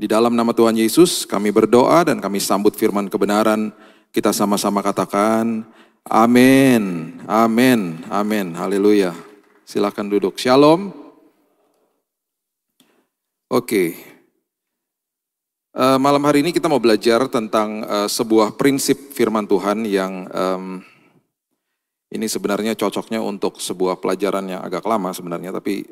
Di dalam nama Tuhan Yesus kami berdoa dan kami sambut firman kebenaran. Kita sama-sama katakan amin, amin, amin, haleluya. Silakan duduk, shalom. Oke, malam hari ini kita mau belajar tentang sebuah prinsip firman Tuhan yang ini sebenarnya cocoknya untuk sebuah pelajaran yang agak lama sebenarnya, tapi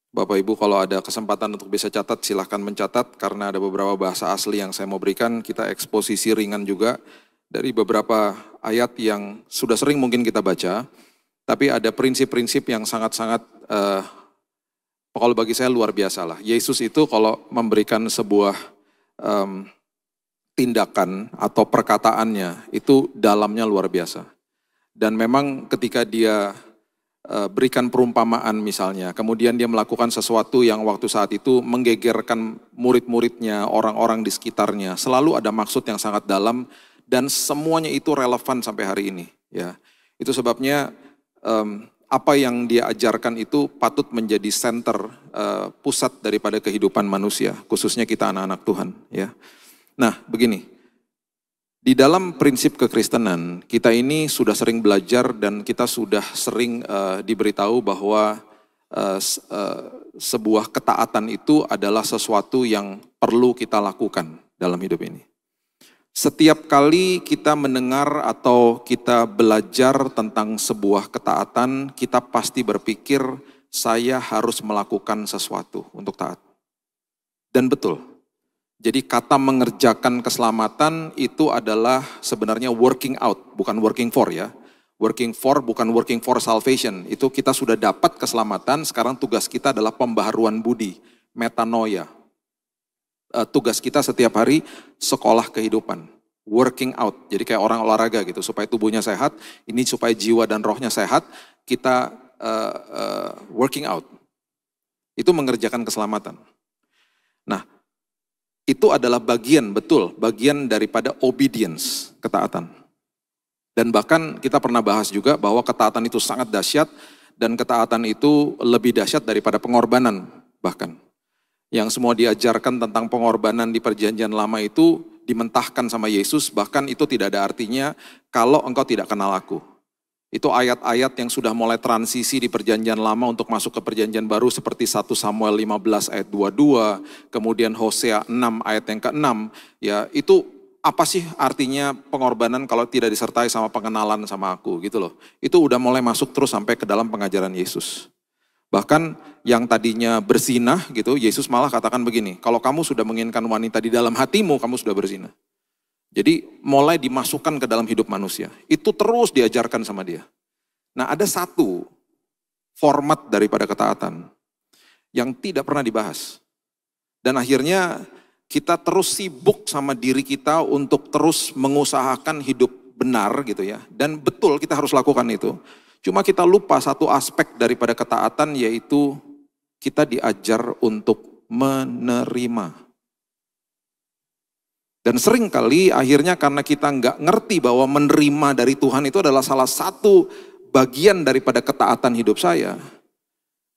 Bapak Ibu kalau ada kesempatan untuk bisa catat silahkan mencatat karena ada beberapa bahasa asli yang saya mau berikan. Kita eksposisi ringan juga dari beberapa ayat yang sudah sering mungkin kita baca. Tapi ada prinsip-prinsip yang sangat-sangat kalau bagi saya luar biasa lah. Yesus itu kalau memberikan sebuah tindakan atau perkataannya itu dalamnya luar biasa. Dan memang ketika dia berikan perumpamaan misalnya, kemudian dia melakukan sesuatu yang waktu saat itu menggegerkan murid-muridnya, orang-orang di sekitarnya, selalu ada maksud yang sangat dalam dan semuanya itu relevan sampai hari ini. Ya, itu sebabnya apa yang dia ajarkan itu patut menjadi center pusat daripada kehidupan manusia, khususnya kita anak-anak Tuhan. Ya, nah begini. Di dalam prinsip kekristenan, kita ini sudah sering belajar dan kita sudah sering diberitahu bahwa sebuah ketaatan itu adalah sesuatu yang perlu kita lakukan dalam hidup ini. Setiap kali kita mendengar atau kita belajar tentang sebuah ketaatan, kita pasti berpikir, saya harus melakukan sesuatu untuk taat. Dan betul. Jadi kata mengerjakan keselamatan itu adalah sebenarnya working out, bukan working for ya. Working for bukan working for salvation, itu kita sudah dapat keselamatan, sekarang tugas kita adalah pembaharuan budi, metanoia. Tugas kita setiap hari sekolah kehidupan, working out. Jadi kayak orang olahraga gitu, supaya tubuhnya sehat, ini supaya jiwa dan rohnya sehat, kita working out. Itu mengerjakan keselamatan. Nah, itu adalah bagian, betul, bagian daripada obedience, ketaatan. Dan bahkan kita pernah bahas juga bahwa ketaatan itu sangat dahsyat dan ketaatan itu lebih dahsyat daripada pengorbanan bahkan. Yang semua diajarkan tentang pengorbanan di perjanjian lama itu dimentahkan sama Yesus, bahkan itu tidak ada artinya kalau engkau tidak kenal aku. Itu ayat-ayat yang sudah mulai transisi di perjanjian lama untuk masuk ke perjanjian baru seperti 1 Samuel 15 ayat 22, kemudian Hosea 6 ayat yang ke-6. Ya, itu apa sih artinya pengorbanan kalau tidak disertai sama pengenalan sama aku gitu loh. Itu udah mulai masuk terus sampai ke dalam pengajaran Yesus. Bahkan yang tadinya berzinah gitu, Yesus malah katakan begini, kalau kamu sudah menginginkan wanita di dalam hatimu, kamu sudah berzinah. Jadi mulai dimasukkan ke dalam hidup manusia. Itu terus diajarkan sama dia. Nah, ada satu format daripada ketaatan yang tidak pernah dibahas. Dan akhirnya kita terus sibuk sama diri kita untuk terus mengusahakan hidup benar gitu ya. Dan betul kita harus lakukan itu. Cuma kita lupa satu aspek daripada ketaatan yaitu kita diajar untuk menerima. Dan seringkali akhirnya karena kita nggak ngerti bahwa menerima dari Tuhan itu adalah salah satu bagian daripada ketaatan hidup saya,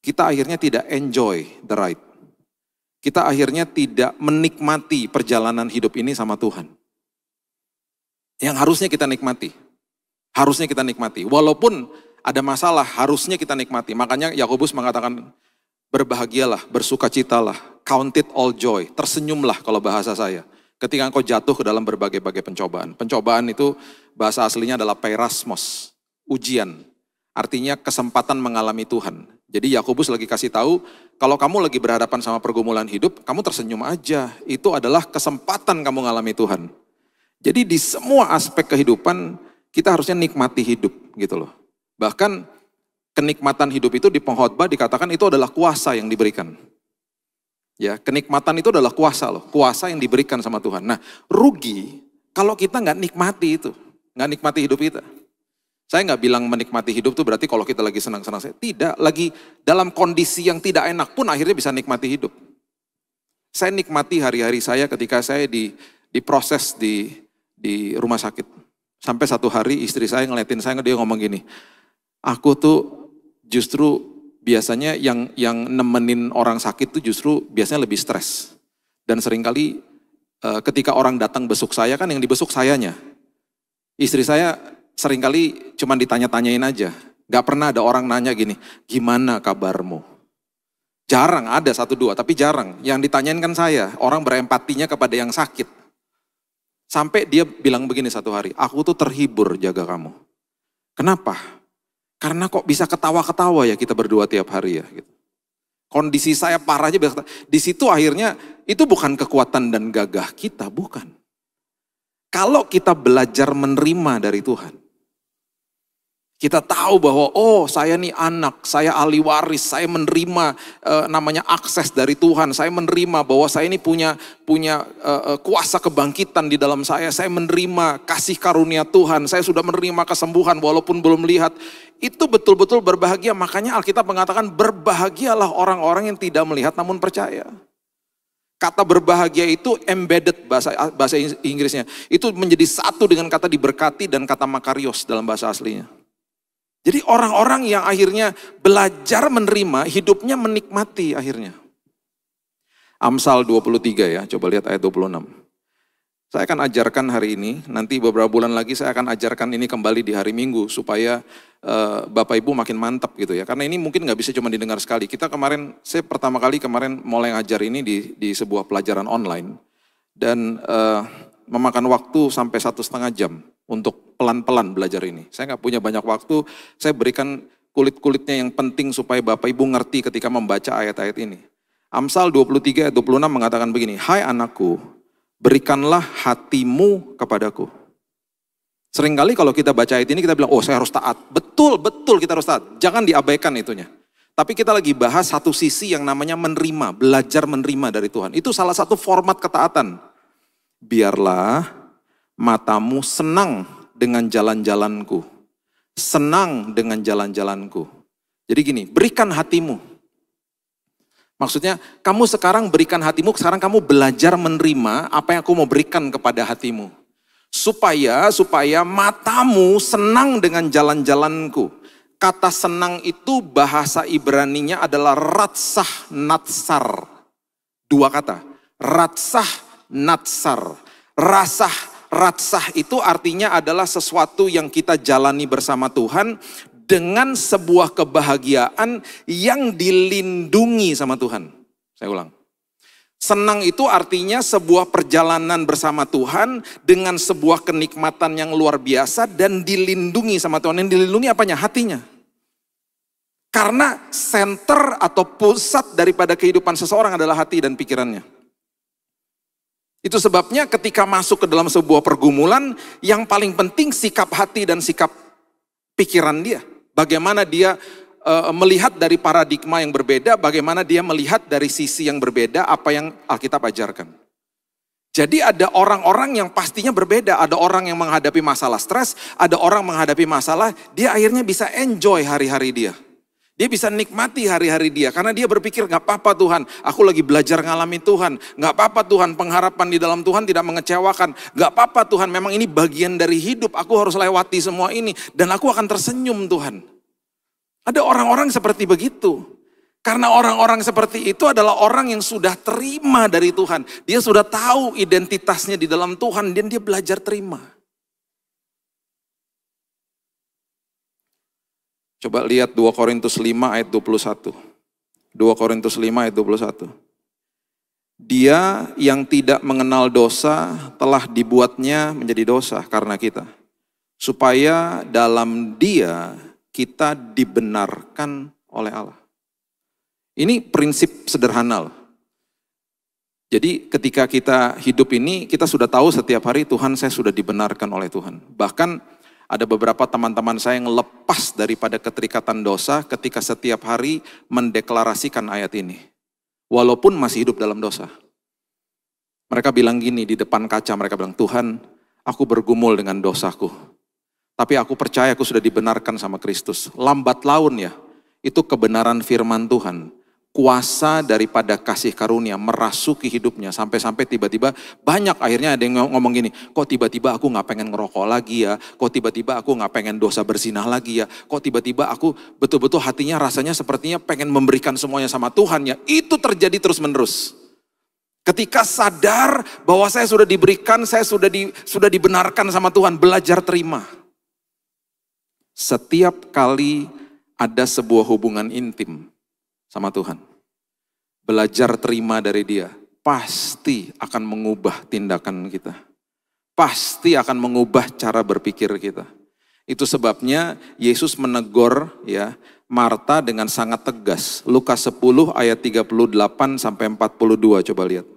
kita akhirnya tidak enjoy the ride. Kita akhirnya tidak menikmati perjalanan hidup ini sama Tuhan. Yang harusnya kita nikmati. Harusnya kita nikmati. Walaupun ada masalah, harusnya kita nikmati. Makanya Yakobus mengatakan, berbahagialah, bersukacitalah, count it all joy, tersenyumlah kalau bahasa saya. Ketika engkau jatuh ke dalam berbagai-bagai pencobaan. Pencobaan itu bahasa aslinya adalah peirasmos, ujian. Artinya kesempatan mengalami Tuhan. Jadi Yakobus lagi kasih tahu, kalau kamu lagi berhadapan sama pergumulan hidup, kamu tersenyum aja. Itu adalah kesempatan kamu mengalami Tuhan. Jadi di semua aspek kehidupan, kita harusnya nikmati hidup gitu loh. Bahkan kenikmatan hidup itu di pengkhotbah dikatakan itu adalah kuasa yang diberikan. Ya, kenikmatan itu adalah kuasa loh, kuasa yang diberikan sama Tuhan. Nah, rugi kalau kita nggak nikmati itu, nggak nikmati hidup kita. Saya nggak bilang menikmati hidup itu berarti kalau kita lagi senang-senang. Tidak, lagi dalam kondisi yang tidak enak pun akhirnya bisa nikmati hidup. Saya nikmati hari-hari saya ketika saya diproses di rumah sakit. Sampai satu hari istri saya ngeliatin saya, dia ngomong gini, aku tuh justru biasanya yang nemenin orang sakit tuh justru biasanya lebih stres. Dan seringkali ketika orang datang besuk saya, kan yang dibesuk sayanya. Istri saya seringkali cuma ditanya-tanyain aja. Gak pernah ada orang nanya gini, gimana kabarmu? Jarang, ada satu dua, tapi jarang. Yang ditanyain kan saya, orang berempatinya kepada yang sakit. Sampai dia bilang begini satu hari, aku tuh terhibur jaga kamu. Kenapa? Karena kok bisa ketawa-ketawa ya kita berdua tiap hari ya. Gitu. Kondisi saya parah aja, di situ akhirnya itu bukan kekuatan dan gagah kita, bukan. Kalau kita belajar menerima dari Tuhan, kita tahu bahwa oh saya nih anak, saya ahli waris, saya menerima namanya akses dari Tuhan, saya menerima bahwa saya ini punya kuasa kebangkitan di dalam saya menerima kasih karunia Tuhan, saya sudah menerima kesembuhan walaupun belum lihat. Itu betul-betul berbahagia, makanya Alkitab mengatakan berbahagialah orang-orang yang tidak melihat namun percaya. Kata berbahagia itu embedded bahasa Inggrisnya, itu menjadi satu dengan kata diberkati dan kata makarios dalam bahasa aslinya. Jadi orang-orang yang akhirnya belajar menerima, hidupnya menikmati akhirnya. Amsal 23 ya, coba lihat ayat 26. Saya akan ajarkan hari ini, nanti beberapa bulan lagi saya akan ajarkan ini kembali di hari Minggu, supaya Bapak Ibu makin mantap gitu ya. Karena ini mungkin gak bisa cuma didengar sekali. Saya pertama kali kemarin mulai ngajar ini di sebuah pelajaran online. Dan memakan waktu sampai 1,5 jam untuk pelan-pelan belajar ini. Saya gak punya banyak waktu, saya berikan kulit-kulitnya yang penting supaya Bapak Ibu ngerti ketika membaca ayat-ayat ini. Amsal 23 ayat 26 mengatakan begini, hai anakku, berikanlah hatimu kepadaku. Seringkali kalau kita baca ayat ini kita bilang, oh saya harus taat. Betul kita harus taat. Jangan diabaikan itunya. Tapi kita lagi bahas satu sisi yang namanya menerima, belajar menerima dari Tuhan. Itu salah satu format ketaatan. Biarlah matamu senang dengan jalan-jalanku. Senang dengan jalan-jalanku. Jadi gini, berikan hatimu. Maksudnya kamu sekarang berikan hatimu, sekarang kamu belajar menerima apa yang aku mau berikan kepada hatimu. Supaya matamu senang dengan jalan-jalanku. Kata senang itu bahasa Ibraninya adalah ratsah natsar. Dua kata, ratsah natsar. Ratsah itu artinya adalah sesuatu yang kita jalani bersama Tuhan dengan sebuah kebahagiaan yang dilindungi sama Tuhan. Saya ulang. Senang itu artinya sebuah perjalanan bersama Tuhan dengan sebuah kenikmatan yang luar biasa dan dilindungi sama Tuhan. Yang dilindungi apanya? Hatinya. Karena center atau pusat daripada kehidupan seseorang adalah hati dan pikirannya. Itu sebabnya ketika masuk ke dalam sebuah pergumulan, yang paling penting sikap hati dan sikap pikiran dia. Bagaimana dia melihat dari paradigma yang berbeda, bagaimana dia melihat dari sisi yang berbeda apa yang Alkitab ajarkan. Jadi ada orang-orang yang pastinya berbeda, ada orang yang menghadapi masalah stres, ada orang menghadapi masalah, dia akhirnya bisa enjoy hari-hari dia. Dia bisa nikmati hari-hari dia, karena dia berpikir gak apa-apa Tuhan, aku lagi belajar ngalami Tuhan. Gak apa-apa Tuhan, pengharapan di dalam Tuhan tidak mengecewakan. Gak apa-apa Tuhan, memang ini bagian dari hidup, aku harus lewati semua ini. Dan aku akan tersenyum Tuhan. Ada orang-orang seperti begitu. Karena orang-orang seperti itu adalah orang yang sudah terima dari Tuhan. Dia sudah tahu identitasnya di dalam Tuhan dan dia belajar terima. Coba lihat 2 Korintus 5 ayat 21. 2 Korintus 5 ayat 21. Dia yang tidak mengenal dosa telah dibuatnya menjadi dosa karena kita. Supaya dalam dia kita dibenarkan oleh Allah. Ini prinsip sederhana loh. Jadi ketika kita hidup ini, kita sudah tahu setiap hari Tuhan saya sudah dibenarkan oleh Tuhan. Bahkan ada beberapa teman-teman saya yang lepas daripada keterikatan dosa ketika setiap hari mendeklarasikan ayat ini. Walaupun masih hidup dalam dosa. Mereka bilang gini di depan kaca, mereka bilang, Tuhan aku bergumul dengan dosaku. Tapi aku percaya aku sudah dibenarkan sama Kristus. Lambat laun ya, itu kebenaran firman Tuhan. Kuasa daripada kasih karunia merasuki hidupnya. Sampai-sampai tiba-tiba banyak akhirnya ada yang ngomong gini, kok tiba-tiba aku gak pengen ngerokok lagi ya. Kok tiba-tiba aku gak pengen dosa berzinah lagi ya. Kok tiba-tiba aku betul-betul hatinya rasanya sepertinya pengen memberikan semuanya sama Tuhan ya. Itu terjadi terus menerus. Ketika sadar bahwa saya sudah diberikan, saya sudah dibenarkan sama Tuhan, belajar terima. Setiap kali ada sebuah hubungan intim sama Tuhan, belajar terima dari Dia, pasti akan mengubah tindakan kita. Pasti akan mengubah cara berpikir kita. Itu sebabnya Yesus menegur ya Marta dengan sangat tegas. Lukas 10 ayat 38 sampai 42, coba lihat.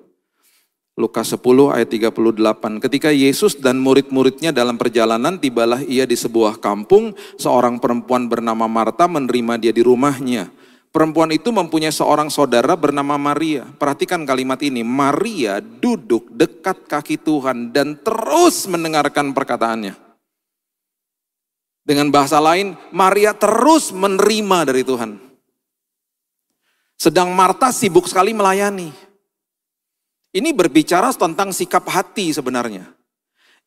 Lukas 10 ayat 38. Ketika Yesus dan murid-muridnya dalam perjalanan, tibalah ia di sebuah kampung. Seorang perempuan bernama Marta menerima dia di rumahnya. Perempuan itu mempunyai seorang saudara bernama Maria. Perhatikan kalimat ini. Maria duduk dekat kaki Tuhan dan terus mendengarkan perkataannya. Dengan bahasa lain, Maria terus menerima dari Tuhan. Sedang Marta sibuk sekali melayani. Ini berbicara tentang sikap hati sebenarnya.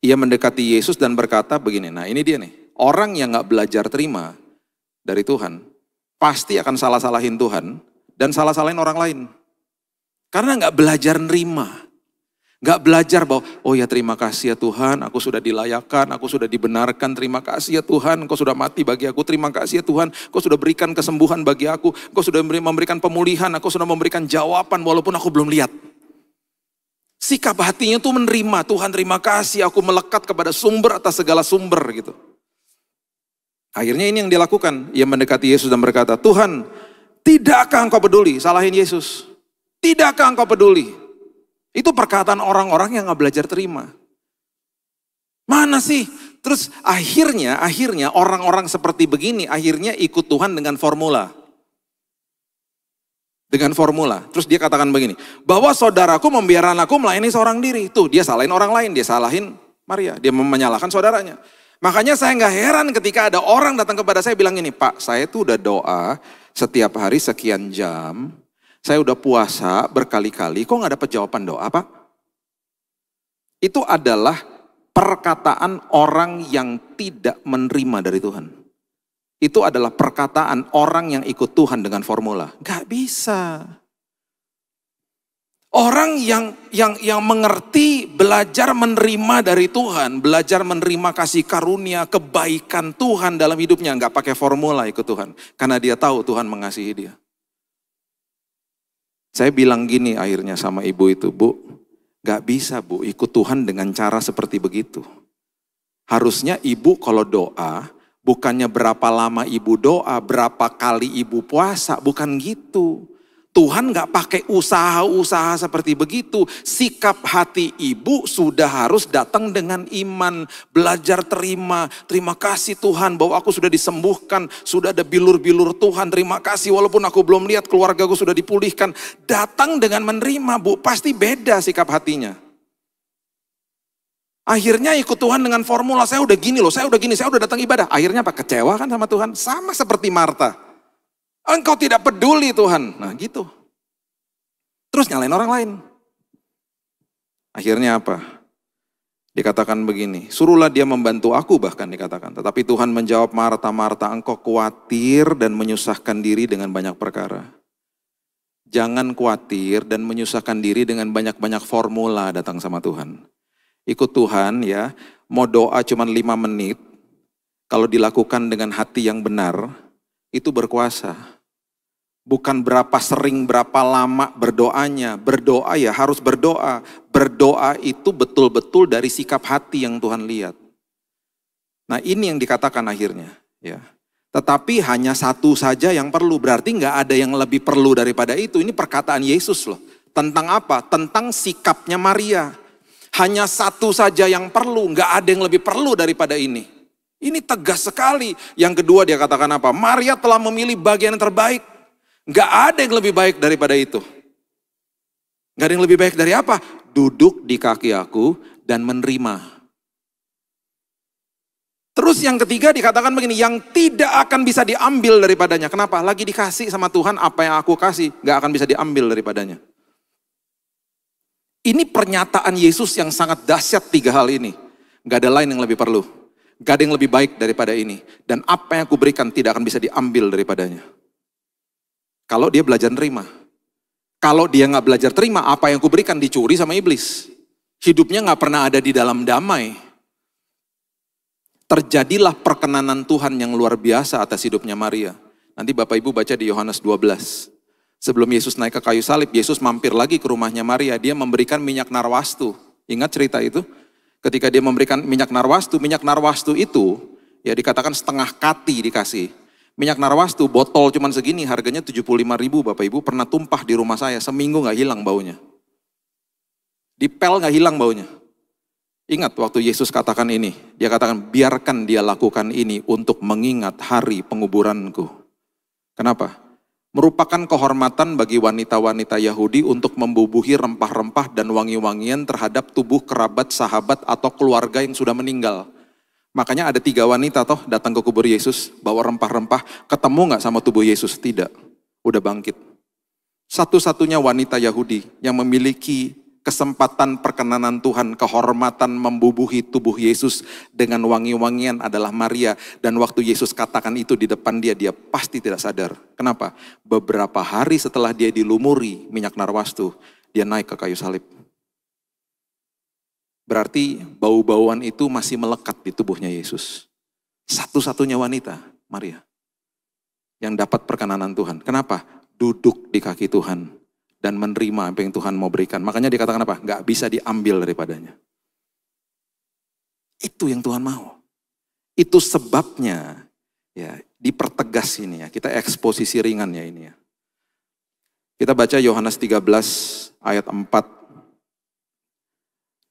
Ia mendekati Yesus dan berkata begini, nah ini dia nih. Orang yang gak belajar terima dari Tuhan, pasti akan salah-salahin Tuhan dan salah-salahin orang lain. Karena gak belajar nerima. Gak belajar bahwa, oh ya terima kasih ya Tuhan, aku sudah dilayakkan, aku sudah dibenarkan, terima kasih ya Tuhan, Engkau sudah mati bagi aku, terima kasih ya Tuhan, Engkau sudah berikan kesembuhan bagi aku, Engkau sudah memberikan pemulihan, aku sudah memberikan jawaban walaupun aku belum lihat. Sikap hatinya tuh menerima, Tuhan terima kasih, aku melekat kepada sumber atas segala sumber gitu. Akhirnya ini yang dilakukan, ia mendekati Yesus dan berkata, Tuhan, tidakkah Engkau peduli? Salahin Yesus, tidakkah Engkau peduli? Itu perkataan orang-orang yang gak belajar terima. Mana sih? Terus akhirnya orang-orang seperti begini akhirnya ikut Tuhan dengan formula. Dengan formula. Terus dia katakan begini, bahwa saudaraku membiarkan aku melayani seorang diri. Tuh dia salahin orang lain, dia salahin Maria. Dia menyalahkan saudaranya. Makanya saya gak heran ketika ada orang datang kepada saya bilang ini, Pak saya tuh udah doa setiap hari sekian jam. Saya udah puasa berkali-kali, kok gak dapat jawaban doa Pak? Itu adalah perkataan orang yang tidak menerima dari Tuhan. Itu adalah perkataan orang yang ikut Tuhan dengan formula. Gak bisa. Orang yang mengerti, belajar menerima dari Tuhan, belajar menerima kasih karunia, kebaikan Tuhan dalam hidupnya, gak pakai formula ikut Tuhan. Karena dia tahu Tuhan mengasihi dia. Saya bilang gini akhirnya sama ibu itu, Bu, gak bisa Bu ikut Tuhan dengan cara seperti begitu. Harusnya ibu kalau doa, bukannya berapa lama ibu doa, berapa kali ibu puasa, bukan gitu. Tuhan gak pakai usaha-usaha seperti begitu. Sikap hati ibu sudah harus datang dengan iman. Belajar terima. Terima kasih Tuhan bahwa aku sudah disembuhkan. Sudah ada bilur-bilur Tuhan. Terima kasih walaupun aku belum lihat keluargaku sudah dipulihkan. Datang dengan menerima Bu. Pasti beda sikap hatinya. Akhirnya ikut Tuhan dengan formula. Saya udah gini loh. Saya udah datang ibadah. Akhirnya apa? Kecewa kan sama Tuhan. Sama seperti Marta. Engkau tidak peduli Tuhan. Nah gitu. Terus nyalain orang lain. Akhirnya apa? Dikatakan begini. Suruhlah dia membantu aku bahkan dikatakan. Tetapi Tuhan menjawab, Marta, Marta, engkau khawatir dan menyusahkan diri dengan banyak perkara. Jangan khawatir dan menyusahkan diri dengan banyak-banyak formula datang sama Tuhan. Ikut Tuhan ya. Mau doa cuma 5 menit. Kalau dilakukan dengan hati yang benar. Itu berkuasa. Bukan berapa sering, berapa lama berdoanya. Berdoa ya harus berdoa. Berdoa itu betul-betul dari sikap hati yang Tuhan lihat. Nah ini yang dikatakan akhirnya. Ya. Tetapi hanya satu saja yang perlu. Berarti nggak ada yang lebih perlu daripada itu. Ini perkataan Yesus loh. Tentang apa? Tentang sikapnya Maria. Hanya satu saja yang perlu. Nggak ada yang lebih perlu daripada ini. Ini tegas sekali. Yang kedua dia katakan apa? Maria telah memilih bagian yang terbaik. Gak ada yang lebih baik daripada itu. Gak ada yang lebih baik dari apa? Duduk di kaki aku dan menerima. Terus yang ketiga dikatakan begini, yang tidak akan bisa diambil daripadanya. Kenapa? Lagi dikasih sama Tuhan apa yang aku kasih, gak akan bisa diambil daripadanya. Ini pernyataan Yesus yang sangat dahsyat 3 hal ini. Gak ada lain yang lebih perlu. Gak ada yang lebih baik daripada ini. Dan apa yang aku berikan tidak akan bisa diambil daripadanya. Kalau dia belajar nerima. Kalau dia nggak belajar terima, apa yang kuberikan dicuri sama iblis. Hidupnya nggak pernah ada di dalam damai. Terjadilah perkenanan Tuhan yang luar biasa atas hidupnya Maria. Nanti Bapak Ibu baca di Yohanes 12. Sebelum Yesus naik ke kayu salib, Yesus mampir lagi ke rumahnya Maria. Dia memberikan minyak narwastu. Ingat cerita itu? Ketika dia memberikan minyak narwastu itu, ya dikatakan setengah kati dikasih. Minyak narwastu, botol cuman segini, harganya 75.000 Bapak Ibu, pernah tumpah di rumah saya, seminggu gak hilang baunya. Dipel gak hilang baunya. Ingat waktu Yesus katakan ini, dia katakan biarkan dia lakukan ini untuk mengingat hari penguburanku. Kenapa? Merupakan kehormatan bagi wanita-wanita Yahudi untuk membubuhi rempah-rempah dan wangi-wangian terhadap tubuh kerabat, sahabat, atau keluarga yang sudah meninggal. Makanya ada 3 wanita toh datang ke kubur Yesus, bawa rempah-rempah, ketemu gak sama tubuh Yesus? Tidak, udah bangkit. Satu-satunya wanita Yahudi yang memiliki kesempatan perkenanan Tuhan, kehormatan membubuhi tubuh Yesus dengan wangi-wangian adalah Maria. Dan waktu Yesus katakan itu di depan dia, dia pasti tidak sadar. Kenapa? Beberapa hari setelah dia dilumuri minyak narwastu, dia naik ke kayu salib. Berarti bau-bauan itu masih melekat di tubuhnya Yesus. Satu-satunya wanita, Maria, yang dapat perkenanan Tuhan. Kenapa? Duduk di kaki Tuhan dan menerima apa yang Tuhan mau berikan. Makanya dikatakan apa? Gak bisa diambil daripadanya. Itu yang Tuhan mau. Itu sebabnya ya dipertegas ini ya. Kita eksposisi ringan ya ini ya. Kita baca Yohanes 13 ayat 4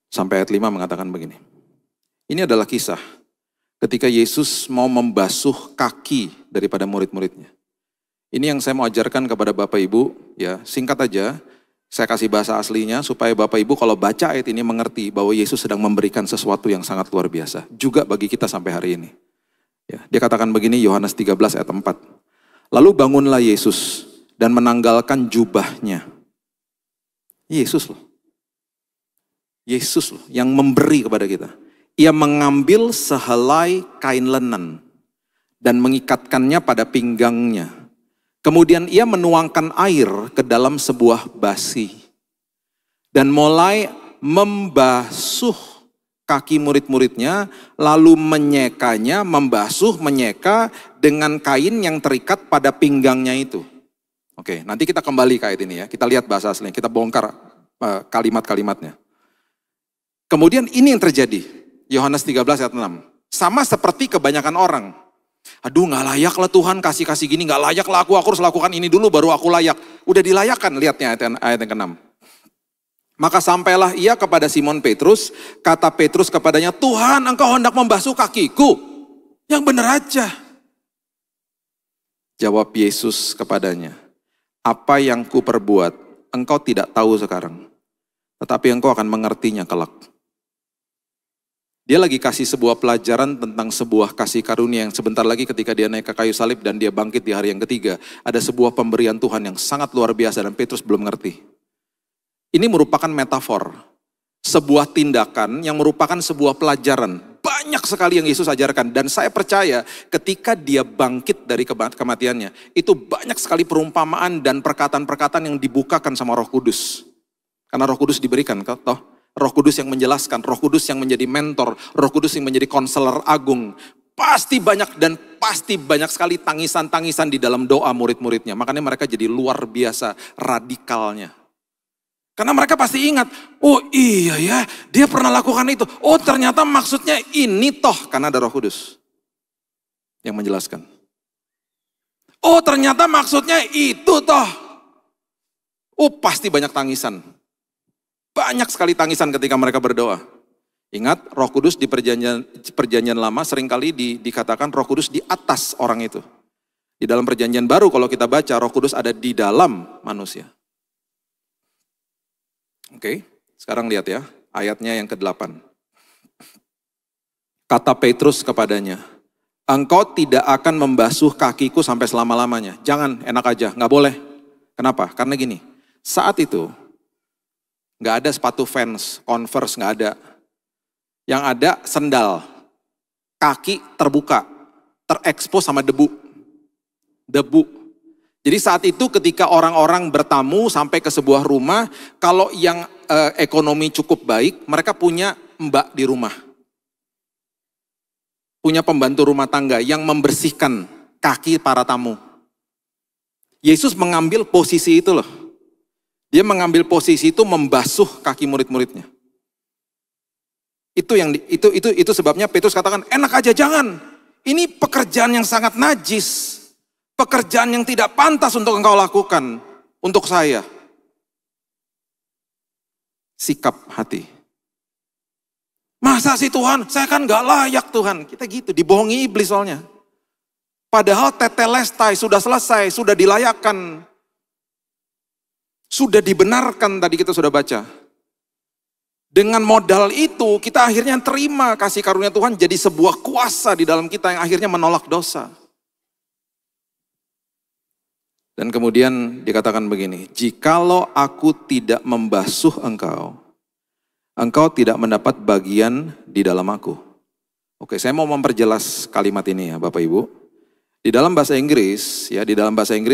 sampai ayat 5 mengatakan begini. Ini adalah kisah ketika Yesus mau membasuh kaki daripada murid-muridnya. Ini yang saya mau ajarkan kepada Bapak Ibu, ya singkat aja, saya kasih bahasa aslinya supaya Bapak Ibu kalau baca ayat ini mengerti bahwa Yesus sedang memberikan sesuatu yang sangat luar biasa, juga bagi kita sampai hari ini. Ya, dia katakan begini, Yohanes 13 ayat 4. Lalu bangunlah Yesus dan menanggalkan jubahnya. Yesus loh. Yesus loh yang memberi kepada kita. Ia mengambil sehelai kain lenan dan mengikatkannya pada pinggangnya. Kemudian ia menuangkan air ke dalam sebuah basi dan mulai membasuh kaki murid-muridnya, lalu menyekanya, menyeka dengan kain yang terikat pada pinggangnya itu. Oke, nanti kita kembali ke ayat ini ya. Kita lihat bahasa aslinya, kita bongkar kalimat-kalimatnya. Kemudian ini yang terjadi, Yohanes 13 ayat 6. Sama seperti kebanyakan orang. Aduh gak layak lah Tuhan kasih gini, gak layak lah aku harus lakukan ini dulu baru aku layak. Udah dilayakkan, lihatnya ayat yang ke-6. Maka sampailah ia kepada Simon Petrus, kata Petrus kepadanya, Tuhan engkau hendak membasuh kakiku. Yang benar aja. Jawab Yesus kepadanya, apa yang ku perbuat engkau tidak tahu sekarang, tetapi engkau akan mengertinya kelak. Dia lagi kasih sebuah pelajaran tentang sebuah kasih karunia yang sebentar lagi ketika dia naik ke kayu salib dan dia bangkit di hari yang ketiga. Ada sebuah pemberian Tuhan yang sangat luar biasa dan Petrus belum ngerti. Ini merupakan metafor. Sebuah tindakan yang merupakan sebuah pelajaran. Banyak sekali yang Yesus ajarkan. Dan saya percaya ketika dia bangkit dari kematiannya. Itu banyak sekali perumpamaan dan perkataan-perkataan yang dibukakan sama Roh Kudus. Karena Roh Kudus diberikan, toh. Roh Kudus yang menjelaskan, Roh Kudus yang menjadi mentor, Roh Kudus yang menjadi konselor agung. Pasti banyak dan pasti banyak sekali tangisan-tangisan di dalam doa murid-muridnya. Makanya mereka jadi luar biasa radikalnya. Karena mereka pasti ingat, oh iya ya dia pernah lakukan itu. Oh ternyata maksudnya ini toh, karena ada Roh Kudus yang menjelaskan. Oh ternyata maksudnya itu toh. Oh pasti banyak tangisan. Banyak sekali tangisan ketika mereka berdoa. Ingat, Roh Kudus di perjanjian lama seringkali dikatakan Roh Kudus di atas orang itu. Di dalam perjanjian baru kalau kita baca, Roh Kudus ada di dalam manusia. Oke, sekarang lihat ya, ayatnya yang ke-8. Kata Petrus kepadanya, engkau tidak akan membasuh kakiku sampai selama-lamanya. Jangan, enak aja, gak boleh. Kenapa? Karena gini, saat itu, gak ada sepatu Vans, Converse gak ada. Yang ada sendal, kaki terbuka, terekspos sama debu. Jadi saat itu ketika orang-orang bertamu sampai ke sebuah rumah, kalau yang ekonomi cukup baik, mereka punya mbak di rumah. Punya pembantu rumah tangga yang membersihkan kaki para tamu. Yesus mengambil posisi itu loh. Dia mengambil posisi itu membasuh kaki murid-muridnya. Itu sebabnya Petrus katakan, enak aja jangan. Ini pekerjaan yang sangat najis. Pekerjaan yang tidak pantas untuk engkau lakukan untuk saya. Sikap hati. Masa sih Tuhan, saya kan gak layak Tuhan. Kita gitu, dibohongi iblis soalnya. Padahal tetelestai sudah selesai, sudah dilayakkan. Sudah dibenarkan tadi kita sudah baca. Dengan modal itu kita akhirnya terima kasih karunia Tuhan jadi sebuah kuasa di dalam kita yang akhirnya menolak dosa. Dan kemudian dikatakan begini, jikalau aku tidak membasuh engkau, engkau tidak mendapat bagian di dalam aku. Oke, saya mau memperjelas kalimat ini ya Bapak Ibu. Di dalam bahasa Inggris,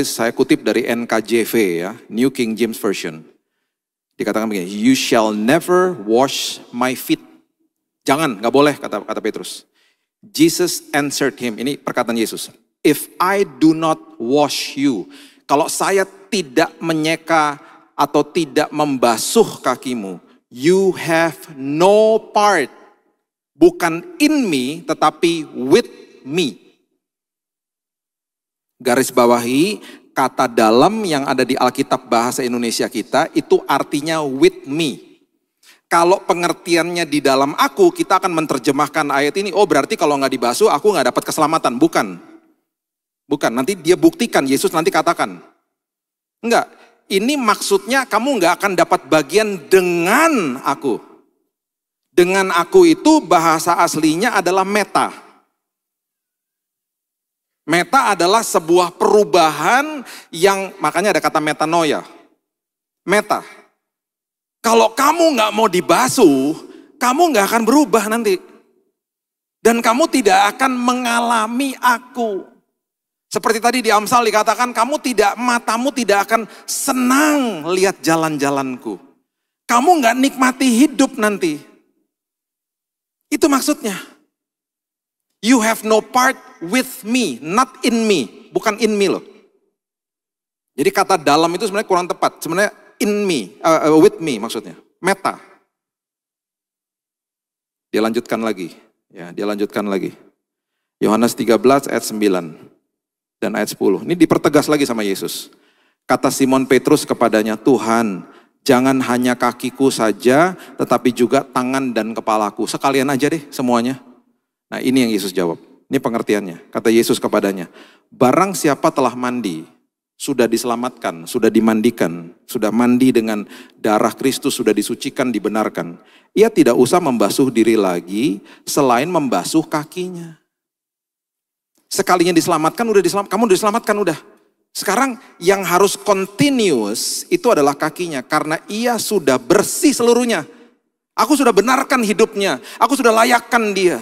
saya kutip dari NKJV ya, New King James Version. Dikatakan begini, you shall never wash my feet. Jangan, gak boleh kata Petrus. Jesus answered him, ini perkataan Yesus. If I do not wash you, kalau saya tidak menyeka atau tidak membasuh kakimu, you have no part. Bukan in me, tetapi with me. Garis bawahi, kata dalam yang ada di Alkitab bahasa Indonesia kita, itu artinya with me. Kalau pengertiannya di dalam aku, kita akan menerjemahkan ayat ini, oh berarti kalau nggak dibasuh, aku nggak dapat keselamatan. Bukan, nanti dia buktikan, Yesus nanti katakan. Enggak, ini maksudnya kamu enggak akan dapat bagian dengan aku. Dengan aku itu bahasa aslinya adalah meta. Meta adalah sebuah perubahan yang, makanya ada kata metanoia. Meta. Kalau kamu enggak mau dibasuh, kamu enggak akan berubah nanti. Dan kamu tidak akan mengalami aku. Seperti tadi di Amsal dikatakan, matamu tidak akan senang lihat jalan-jalanku. Kamu nggak nikmati hidup nanti. Itu maksudnya. You have no part with me, not in me. Bukan in me loh. Jadi kata dalam itu sebenarnya kurang tepat. Sebenarnya in me, with me maksudnya. Meta. Dia lanjutkan lagi. Yohanes 13 ayat 9. Dan ayat 10, ini dipertegas lagi sama Yesus. Kata Simon Petrus kepadanya, Tuhan, jangan hanya kakiku saja, tetapi juga tangan dan kepalaku. Sekalian aja deh semuanya. Nah ini yang Yesus jawab, ini pengertiannya. Kata Yesus kepadanya, barang siapa telah mandi, sudah diselamatkan, sudah dimandikan, sudah mandi dengan darah Kristus, sudah disucikan, dibenarkan. Ia tidak usah membasuh diri lagi, selain membasuh kakinya. Sekalinya diselamatkan, kamu udah diselamatkan udah. Sekarang yang harus continuous itu adalah kakinya. Karena ia sudah bersih seluruhnya. Aku sudah benarkan hidupnya. Aku sudah layakkan dia.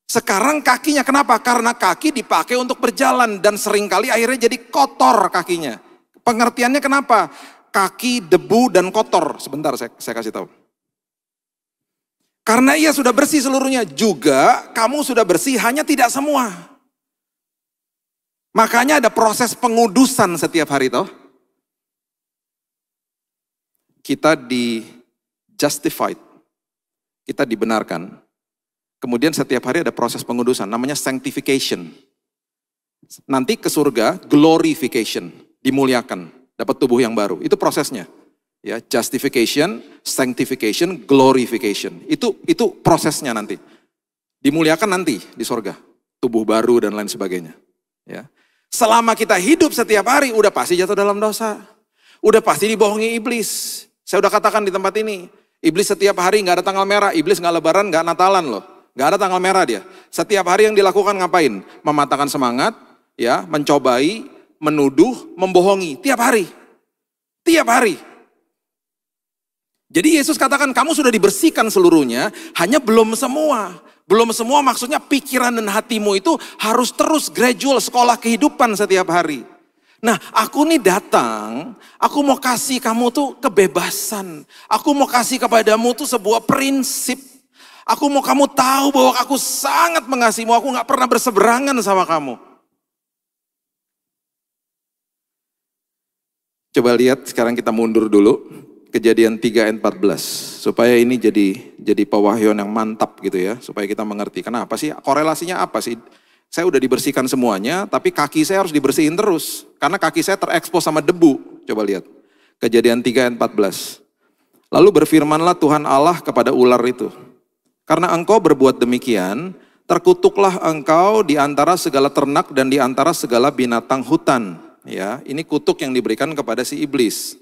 Sekarang kakinya kenapa? Karena kaki dipakai untuk berjalan. Dan seringkali akhirnya jadi kotor kakinya. Pengertiannya kenapa? Kaki, debu, dan kotor. Sebentar saya kasih tahu. Karena ia sudah bersih seluruhnya, juga kamu sudah bersih, hanya tidak semua. Makanya ada proses pengudusan setiap hari toh. Kita di justified, kita dibenarkan. Kemudian setiap hari ada proses pengudusan, namanya sanctification. Nanti ke surga, glorification, dimuliakan, dapat tubuh yang baru. Itu prosesnya. Ya, justification, sanctification, glorification. Itu prosesnya nanti. Dimuliakan nanti di sorga. Tubuh baru dan lain sebagainya. Ya. Selama kita hidup setiap hari, udah pasti jatuh dalam dosa. Udah pasti dibohongi iblis. Saya udah katakan di tempat ini. Iblis setiap hari gak ada tanggal merah. Iblis gak lebaran, gak natalan loh. Gak ada tanggal merah dia. Setiap hari yang dilakukan ngapain? Mematahkan semangat, ya, mencobai, menuduh, membohongi. Tiap hari. Tiap hari. Jadi Yesus katakan kamu sudah dibersihkan seluruhnya, hanya belum semua. Belum semua maksudnya pikiran dan hatimu itu harus terus gradual sekolah kehidupan setiap hari. Nah, aku nih datang, aku mau kasih kamu tuh kebebasan. Aku mau kasih kepadamu tuh sebuah prinsip. Aku mau kamu tahu bahwa aku sangat mengasihimu, aku gak pernah berseberangan sama kamu. Coba lihat sekarang kita mundur dulu, Kejadian 3 ayat 14. Supaya ini jadi pewahyuan yang mantap gitu ya, supaya kita mengerti. Kenapa sih, korelasinya apa sih? Saya udah dibersihkan semuanya, tapi kaki saya harus dibersihin terus. Karena kaki saya terekspos sama debu. Coba lihat. Kejadian 3 ayat 14. Lalu berfirmanlah Tuhan Allah kepada ular itu. Karena engkau berbuat demikian, terkutuklah engkau di antara segala ternak dan di antara segala binatang hutan. Ya, ini kutuk yang diberikan kepada si iblis.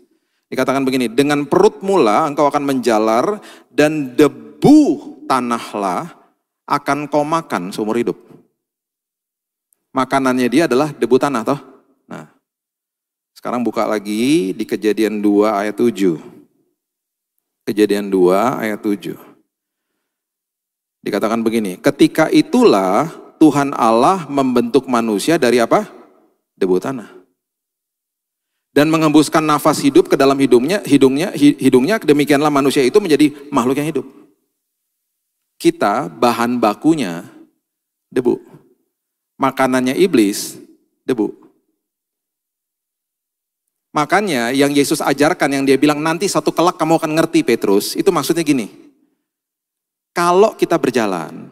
Dikatakan begini, dengan perut mula engkau akan menjalar dan debu tanahlah akan kau makan seumur hidup. Makanannya dia adalah debu tanah toh. Nah, sekarang buka lagi di Kejadian 2 ayat 7. Kejadian 2 ayat 7. Dikatakan begini, ketika itulah Tuhan Allah membentuk manusia dari apa? Debu tanah. Dan mengembuskan nafas hidup ke dalam hidungnya, demikianlah manusia itu menjadi makhluk yang hidup. Kita bahan bakunya debu. Makanannya iblis, debu. Makanya yang Yesus ajarkan, yang dia bilang nanti satu kelak kamu akan ngerti Petrus, itu maksudnya gini. Kalau kita berjalan,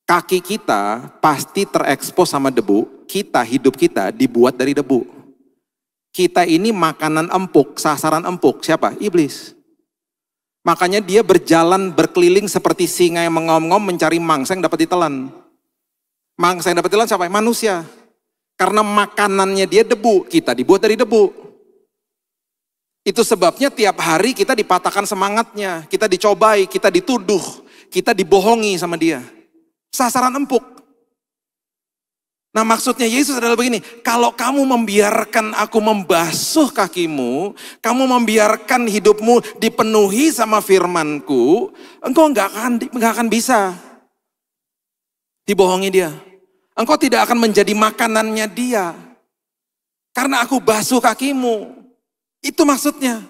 kaki kita pasti terekspos sama debu, hidup kita dibuat dari debu. Kita ini makanan empuk, sasaran empuk, siapa? Iblis. Makanya dia berjalan berkeliling seperti singa yang mengom-ngom mencari mangsa yang dapat ditelan. Mangsa yang dapat ditelan siapa? Manusia. Karena makanannya dia debu, kita dibuat dari debu. Itu sebabnya tiap hari kita dipatahkan semangatnya, kita dicobai, kita dituduh, kita dibohongi sama dia. Sasaran empuk. Nah maksudnya Yesus adalah begini, kalau kamu membiarkan aku membasuh kakimu, kamu membiarkan hidupmu dipenuhi sama firmanku, engkau nggak akan bisa dibohongi dia. Engkau tidak akan menjadi makanannya dia. Karena aku basuh kakimu. Itu maksudnya.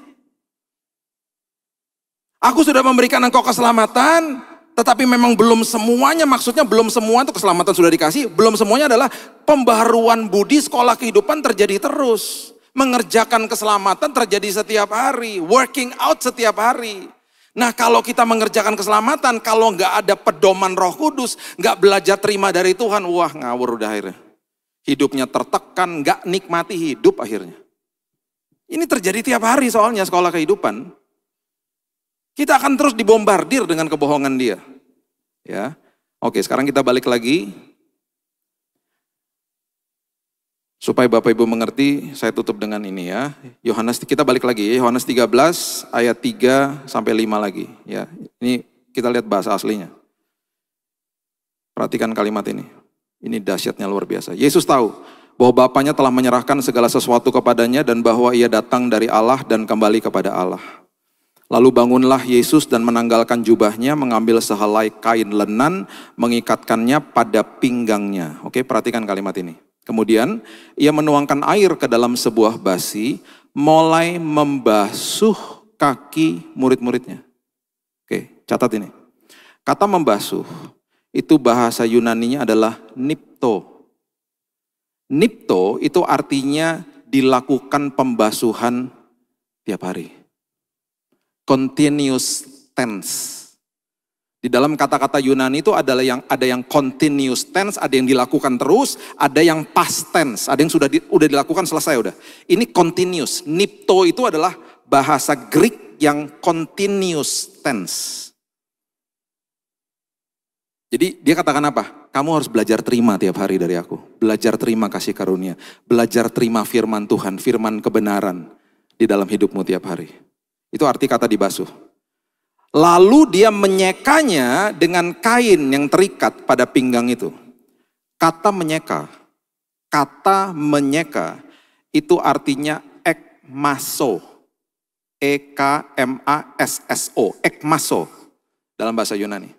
Aku sudah memberikan engkau keselamatan, tetapi memang belum semuanya, maksudnya belum semua itu keselamatan sudah dikasih, belum semuanya adalah pembaharuan budi sekolah kehidupan terjadi terus. Mengerjakan keselamatan terjadi setiap hari, working out setiap hari. Nah kalau kita mengerjakan keselamatan, kalau nggak ada pedoman Roh Kudus, nggak belajar terima dari Tuhan, wah ngawur udah akhirnya. Hidupnya tertekan, nggak nikmati hidup akhirnya. Ini terjadi tiap hari soalnya sekolah kehidupan. Kita akan terus dibombardir dengan kebohongan dia. Ya, oke sekarang kita balik lagi. Supaya Bapak Ibu mengerti, saya tutup dengan ini ya. Kita balik lagi ya, Yohanes 13 ayat 3 sampai 5 lagi ya. Ini kita lihat bahasa aslinya. Perhatikan kalimat ini. Ini dahsyatnya luar biasa. Yesus tahu bahwa Bapaknya telah menyerahkan segala sesuatu kepadanya dan bahwa ia datang dari Allah dan kembali kepada Allah. Lalu bangunlah Yesus dan menanggalkan jubahnya, mengambil sehelai kain lenan, mengikatkannya pada pinggangnya. Oke, perhatikan kalimat ini. Kemudian ia menuangkan air ke dalam sebuah basi, mulai membasuh kaki murid-muridnya. Oke, catat ini. Kata membasuh, itu bahasa Yunaninya adalah nipto. Nipto itu artinya dilakukan pembasuhan tiap hari. Continuous tense. Di dalam kata-kata Yunani itu ada yang continuous tense, ada yang dilakukan terus, ada yang past tense, ada yang sudah dilakukan selesai udah. Ini continuous. Nipto itu adalah bahasa Greek yang continuous tense. Jadi dia katakan apa? Kamu harus belajar terima tiap hari dari aku. Belajar terima kasih karunia. Belajar terima firman Tuhan, firman kebenaran di dalam hidupmu tiap hari. Itu arti kata dibasuh. Lalu dia menyekanya dengan kain yang terikat pada pinggang itu. Kata menyeka itu artinya ekmaso. E-K-M-A-S-S-O, ekmaso dalam bahasa Yunani.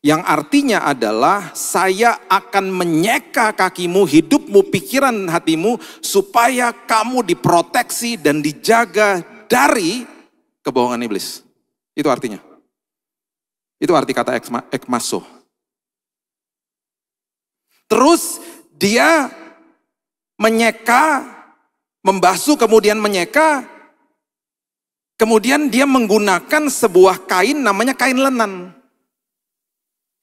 Yang artinya adalah saya akan menyeka kakimu, hidupmu, pikiran, hatimu, supaya kamu diproteksi dan dijaga dari kebohongan iblis. Itu artinya. Itu arti kata ekmaso. Terus dia menyeka, membasuh kemudian menyeka, kemudian dia menggunakan sebuah kain namanya kain lenan.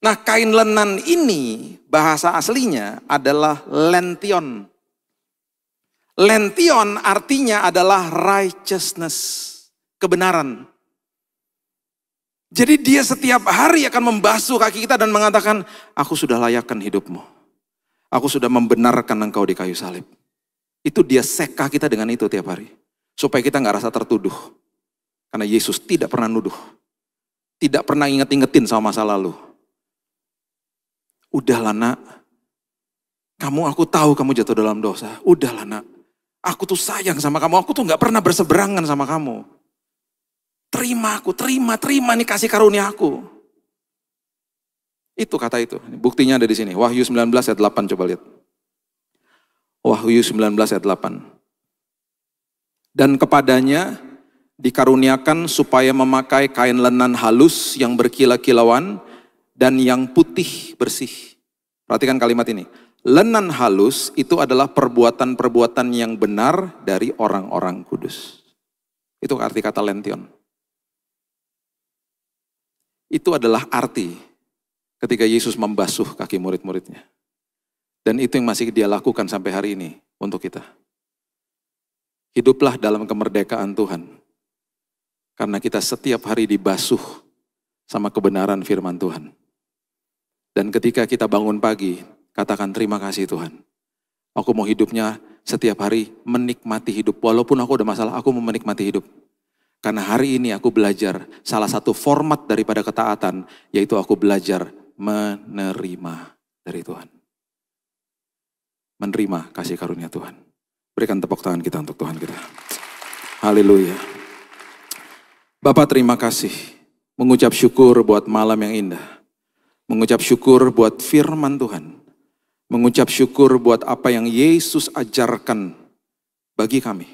Nah, kain lenan ini bahasa aslinya adalah lention. Lention artinya adalah righteousness, kebenaran. Jadi dia setiap hari akan membasuh kaki kita dan mengatakan, aku sudah layakkan hidupmu. Aku sudah membenarkan engkau di kayu salib. Itu dia seka kita dengan itu tiap hari. Supaya kita gak rasa tertuduh. Karena Yesus tidak pernah nuduh. Tidak pernah inget-ingetin sama masa lalu. Udahlah nak, aku tahu kamu jatuh dalam dosa. Udahlah nak, aku tuh sayang sama kamu, aku tuh gak pernah berseberangan sama kamu. Terima aku, terima nih kasih karunia aku. Itu kata itu, buktinya ada di sini. Wahyu 19 ayat 8, coba lihat. Wahyu 19 ayat 8. Dan kepadanya dikaruniakan supaya memakai kain lenan halus yang berkilau-kilauan, dan yang putih bersih. Perhatikan kalimat ini. Lenan halus itu adalah perbuatan-perbuatan yang benar dari orang-orang kudus. Itu arti kata lention. Itu adalah arti ketika Yesus membasuh kaki murid-muridnya. Dan itu yang masih dia lakukan sampai hari ini untuk kita. Hiduplah dalam kemerdekaan Tuhan. Karena kita setiap hari dibasuh sama kebenaran firman Tuhan. Dan ketika kita bangun pagi, katakan terima kasih Tuhan. Aku mau hidupnya setiap hari menikmati hidup. Walaupun aku ada masalah, aku mau menikmati hidup. Karena hari ini aku belajar salah satu format daripada ketaatan, yaitu aku belajar menerima dari Tuhan. Menerima kasih karunia Tuhan. Berikan tepuk tangan kita untuk Tuhan kita. Haleluya. Bapak terima kasih. Mengucap syukur buat malam yang indah. Mengucap syukur buat firman Tuhan. Mengucap syukur buat apa yang Yesus ajarkan bagi kami.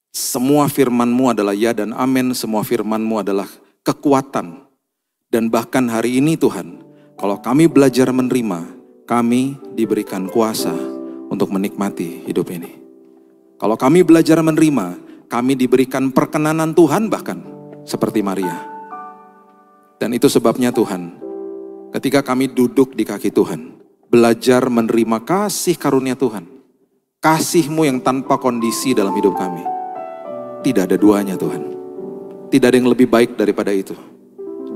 Semua firman-Mu adalah ya dan amin. Semua firman-Mu adalah kekuatan. Dan bahkan hari ini Tuhan, kalau kami belajar menerima, kami diberikan kuasa untuk menikmati hidup ini. Kalau kami belajar menerima, kami diberikan perkenanan Tuhan bahkan seperti Maria. Dan itu sebabnya Tuhan, ketika kami duduk di kaki Tuhan, belajar menerima kasih karunia Tuhan. Kasih-Mu yang tanpa kondisi dalam hidup kami. Tidak ada duanya Tuhan. Tidak ada yang lebih baik daripada itu.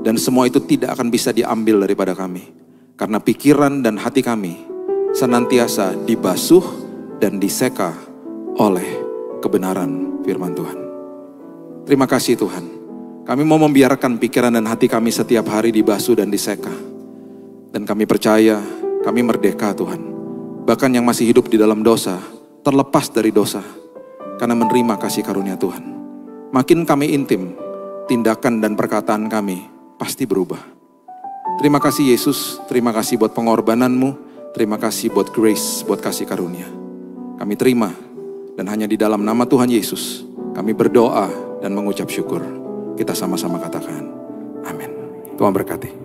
Dan semua itu tidak akan bisa diambil daripada kami. Karena pikiran dan hati kami senantiasa dibasuh dan diseka oleh kebenaran firman Tuhan. Terima kasih Tuhan. Kami mau membiarkan pikiran dan hati kami setiap hari dibasuh dan diseka. Dan kami percaya, kami merdeka Tuhan. Bahkan yang masih hidup di dalam dosa, terlepas dari dosa. Karena menerima kasih karunia Tuhan. Makin kami intim, tindakan dan perkataan kami pasti berubah. Terima kasih Yesus, terima kasih buat pengorbanan-Mu. Terima kasih buat grace, buat kasih karunia. Kami terima, dan hanya di dalam nama Tuhan Yesus, kami berdoa dan mengucap syukur. Kita sama-sama katakan, amin. Tuhan berkati.